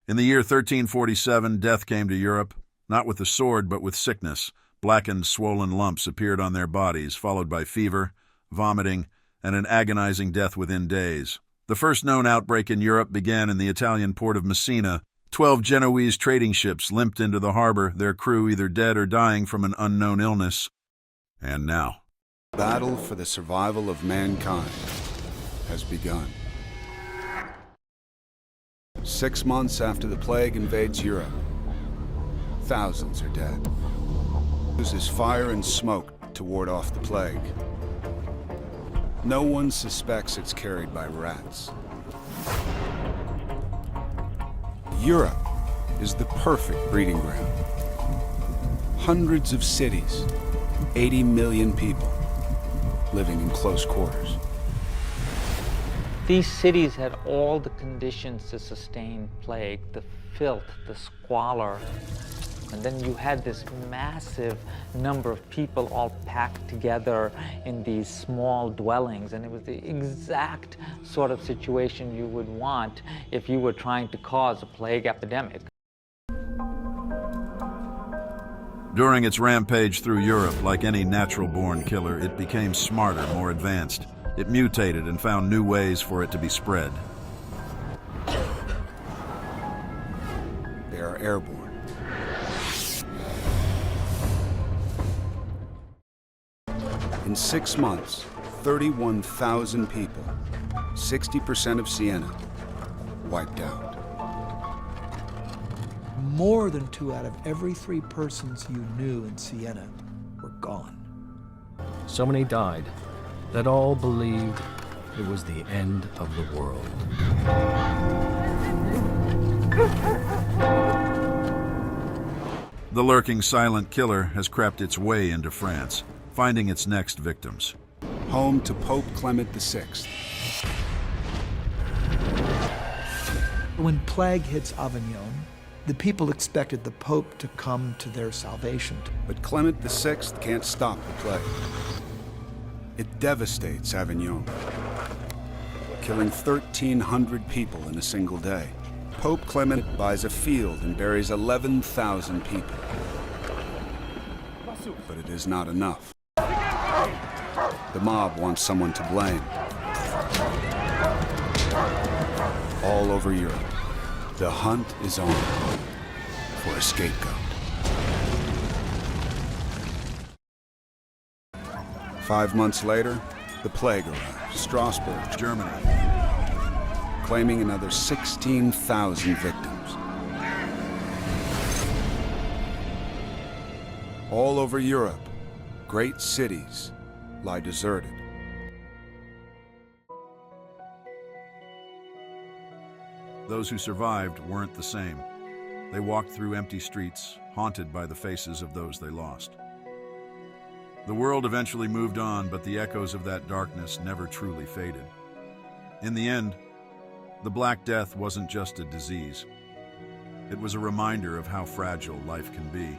In the year 1347, death came to Europe, not with the sword but with sickness. Blackened, swollen lumps appeared on their bodies, followed by fever, vomiting, and an agonizing death within days. The first known outbreak in Europe began in the Italian port of Messina. 12 Genoese trading ships limped into the harbor, their crew either dead or dying from an unknown illness. And now, the battle for the survival of mankind has begun. 6 months after the plague invades Europe, thousands are dead. Uses fire and smoke to ward off the plague. No one suspects it's carried by rats. Europe is the perfect breeding ground. Hundreds of cities, 80 million people living in close quarters. These cities had all the conditions to sustain plague, the filth, the squalor. And then you had this massive number of people all packed together in these small dwellings, and it was the exact sort of situation you would want if you were trying to cause a plague epidemic. During its rampage through Europe, like any natural-born killer, it became smarter, more advanced. It mutated and found new ways for it to be spread. They are airborne. In 6 months, 31,000 people, 60% of Siena, wiped out. More than 2 out of every 3 persons you knew in Siena were gone. So many died that all believed it was the end of the world. The lurking silent killer has crept its way into France, finding its next victims. Home to Pope Clement VI. When plague hits Avignon, the people expected the Pope to come to their salvation. But Clement VI can't stop the plague. It devastates Avignon, killing 1,300 people in a single day. Pope Clement buys a field and buries 11,000 people. But it is not enough. The mob wants someone to blame. All over Europe, the hunt is on for a scapegoat. 5 months later, the plague arrives. Strasbourg, Germany, claiming another 16,000 victims. All over Europe, great cities lie deserted. Those who survived weren't the same. They walked through empty streets, haunted by the faces of those they lost. The world eventually moved on, but the echoes of that darkness never truly faded. In the end, the Black Death wasn't just a disease. It was a reminder of how fragile life can be.